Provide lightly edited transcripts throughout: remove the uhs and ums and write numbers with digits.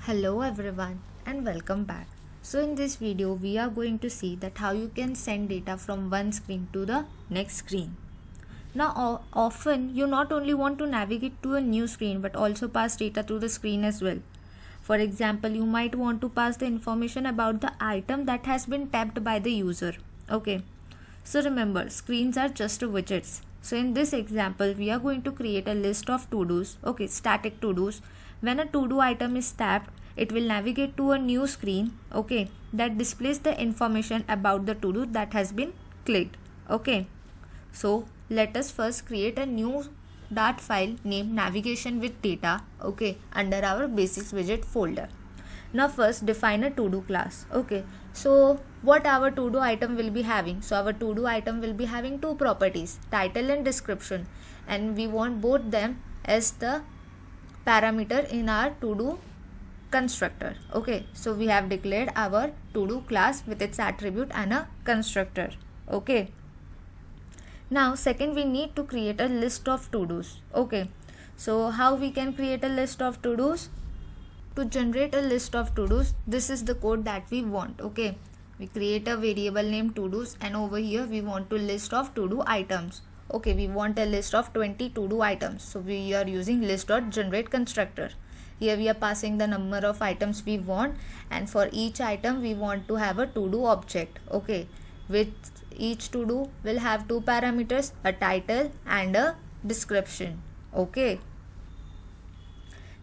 Hello everyone and welcome back. So in this video we are going to see that how you can send data from one screen to the next screen. Now often you not only want to navigate to a new screen but also pass data to the screen as well. For example, you might want to pass the information about the item that has been tapped by the user. Okay. So remember, screens are just widgets. So in this example, we are going to create a list of to-dos, static to-dos. When a to-do item is tapped, it will navigate to a new screen, that displays the information about the to-do that has been clicked, So let us first create a new Dart file named navigation with data, under our basics widget folder. Now first define a to-do class, So what our to-do item will be having? So our to-do item will be having two properties, title and description, and we want both them as the parameter in our to-do constructor. So we have declared our to-do class with its attribute and a constructor. Now second, we need to create a list of to-dos. So how we can create a list of to-dos? To generate a list of to-dos, this is the code that we want. We create a variable named to-dos, and over here we want to list of to-do items. We want a list of 20 to-do items, so we are using list.generate constructor. Here we are passing the number of items we want, and for each item we want to have a to-do object. With each to-do will have two parameters, a title and a description.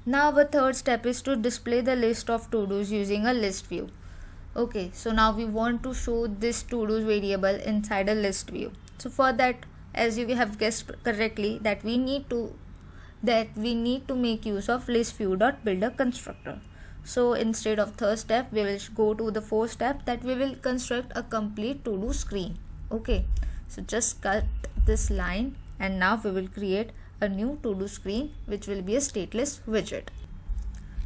Now our third step is to display the list of to-dos using a list view. So now we want to show this to-dos variable inside a list view. So for that, as you have guessed correctly, that we need to make use of listView.builder constructor. So instead of third step, we will go to the fourth step, that we will construct a complete to-do screen. So just cut this line, and now we will create a new to-do screen which will be a stateless widget.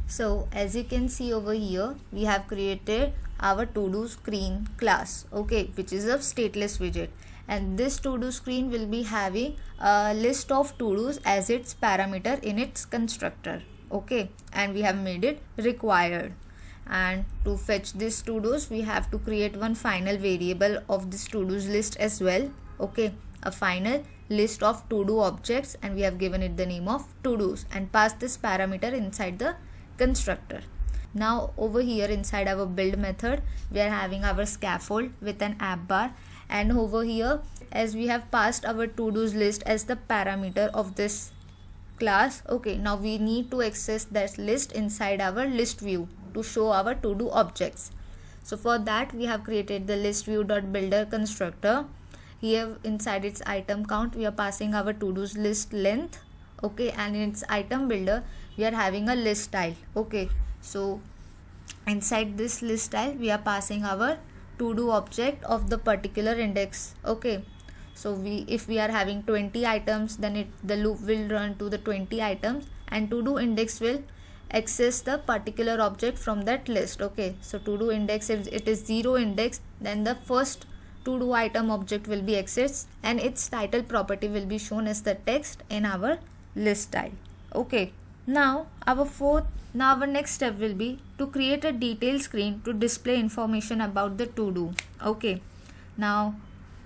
So as you can see over here, we have created our to-do screen class, which is a stateless widget, and this to-do screen will be having a list of to-dos as its parameter in its constructor. And we have made it required, and to fetch this to-dos we have to create one final variable of this to-dos list as well. A final list of to-do objects, and we have given it the name of to-dos and pass this parameter inside the constructor. Now over here inside our build method, we are having our scaffold with an app bar, and over here, as we have passed our to-dos list as the parameter of this class, now we need to access that list inside our list view to show our to-do objects. So for that, we have created the listView.builder constructor. Here inside its item count, we are passing our to-dos list length, and in its item builder we are having a list style. So inside this list style we are passing our to-do object of the particular index. So if we are having 20 items, then the loop will run to the 20 items, and to-do index will access the particular object from that list. So to-do index, if it is 0 index, then the first to-do item object will be accessed, and its title property will be shown as the text in our list style. Now our next step will be to create a detail screen to display information about the to-do. Now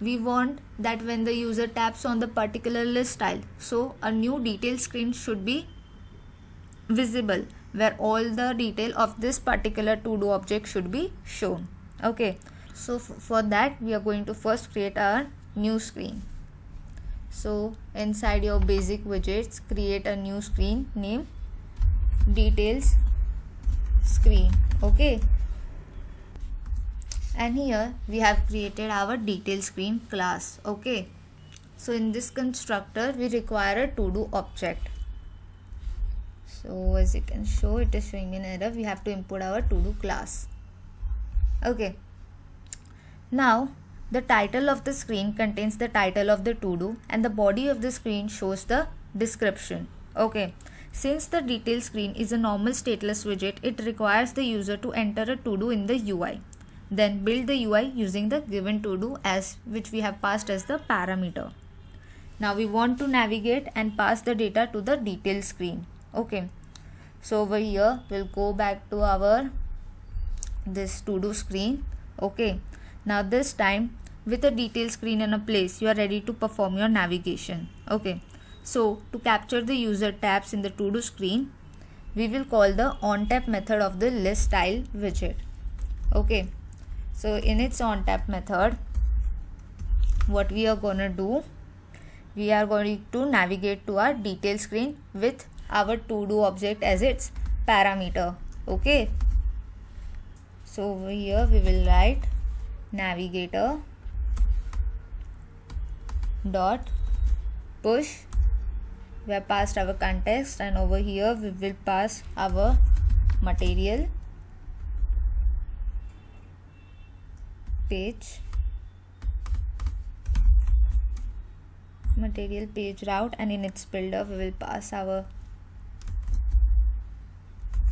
we want that when the user taps on the particular list style, so a new detail screen should be visible where all the detail of this particular to-do object should be shown. So for that, we are going to first create our new screen. So inside your basic widgets, create a new screen named details screen. And here we have created our detail screen class. So in this constructor we require a to-do object. So as you can show, it is showing an error. We have to import our to-do class. Now the title of the screen contains the title of the to-do, and the body of the screen shows the description. Since the detail screen is a normal stateless widget, it requires the user to enter a to-do in the UI. Then build the UI using the given to-do which we have passed as the parameter. Now we want to navigate and pass the data to the detail screen. So over here we'll go back to our this to do screen. Okay, now this time with a detail screen in a place, you are ready to perform your navigation. Okay, so to capture the user tabs in the to do screen, we will call the onTap method of the list style widget. Okay, so in its onTap method, what we are gonna do, we are going to navigate to our detail screen with our to do object as its parameter. Okay, so over here we will write navigator dot push. We have passed our context, and over here we will pass our material page route, and in its builder we will pass our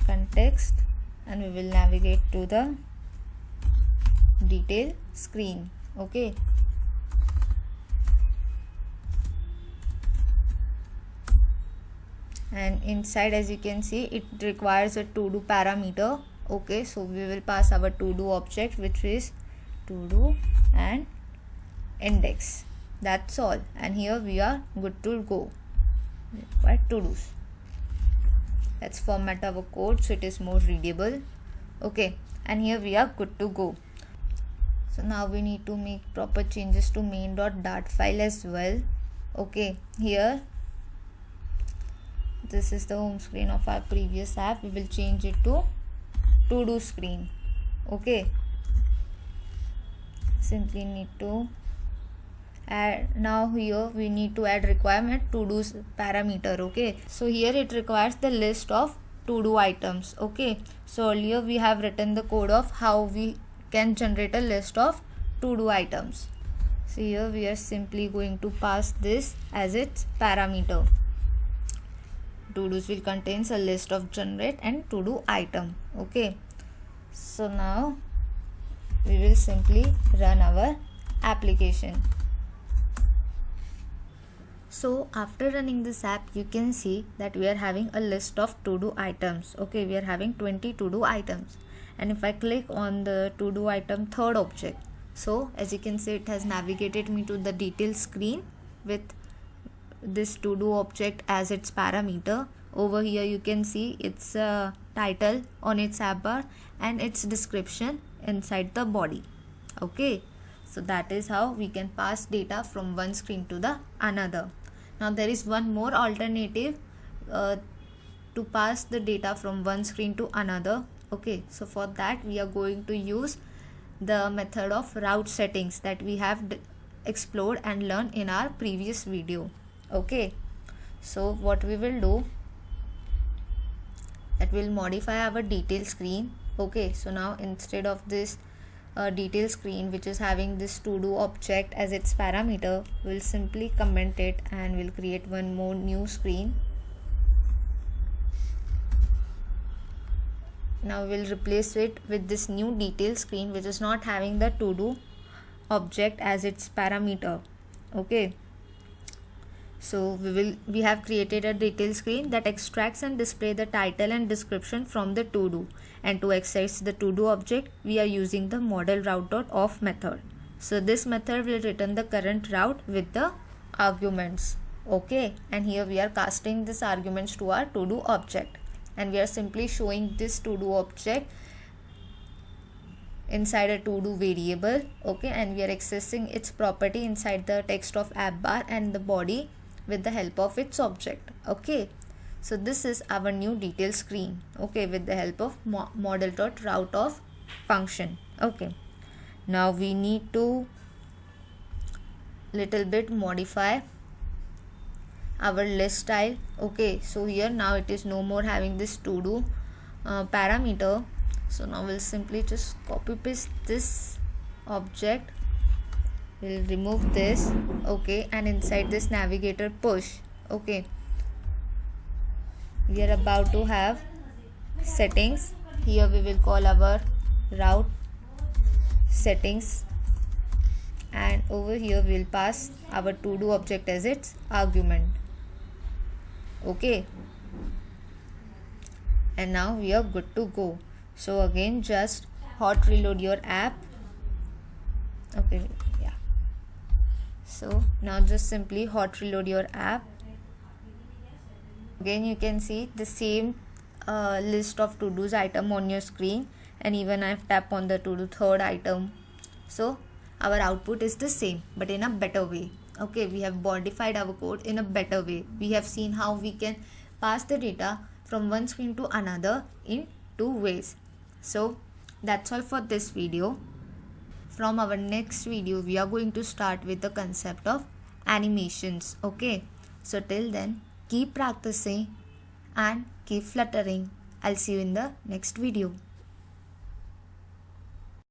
context, and we will navigate to the detail screen. Okay, and inside, as you can see, it requires a to do parameter. Okay, so we will pass our to do object, which is to do and index. That's all, and here we are good to go. Require to do's. Let's format our code so it is more readable. Okay, and here we are good to go. So now we need to make proper changes to main.dart file as well. Okay, here this is the home screen of our previous app. We will change it to do screen. Okay, simply need to add, now here we need to add requirement to do parameter. Okay, so here it requires the list of to do items. Okay, so earlier we have written the code of how we can generate a list of to do items. So here we are simply going to pass this as its parameter. To do's will contains a list of generate and to do item. Okay, so now we will simply run our application. So after running this app, you can see that we are having a list of to do items. Okay, we are having 20 to do items, and if I click on the to do item third object, so as you can see, it has navigated me to the detail screen with this to do object as its parameter. Over here you can see its title on its app bar and its description inside the body. Okay, so that is how we can pass data from one screen to the another. Now there is one more alternative to pass the data from one screen to another. Okay, so for that we are going to use the method of route settings that we have explored and learned in our previous video. Okay, so what we will do, that will modify our detail screen. Okay, so now instead of this detail screen which is having this to do object as its parameter, we'll simply comment it and we'll create one more new screen. Now we'll replace it with this new detail screen which is not having the to do object as its parameter. Okay, so we have created a detail screen that extracts and display the title and description from the to do, and to access the to do object we are using the model route.off method. So this method will return the current route with the arguments. Okay, and here we are casting these arguments to our to do object, and we are simply showing this to do object inside a to do variable. Okay, and we are accessing its property inside the text of app bar and the body with the help of its object. Okay, so this is our new detail screen. Okay, with the help of model.route.off function. Okay, now we need to little bit modify our list style. Okay, so here now it is no more having this to do parameter. So now we'll simply just copy paste this object, we'll remove this. Okay, and inside this navigator push, okay, we are about to have settings. Here we will call our route settings, and over here we will pass our to do object as its argument. Okay, and now we are good to go. So again, just hot reload your app. Okay, yeah. So now just simply hot reload your app. Again, you can see the same list of to-dos item on your screen, and even I've tapped on the to-do third item. So our output is the same but in a better way. Okay, we have modified our code in a better way. We have seen how we can pass the data from one screen to another in two ways. So that's all for this video. From our next video, we are going to start with the concept of animations. Okay, so till then, keep practicing and keep fluttering. I'll see you in the next video.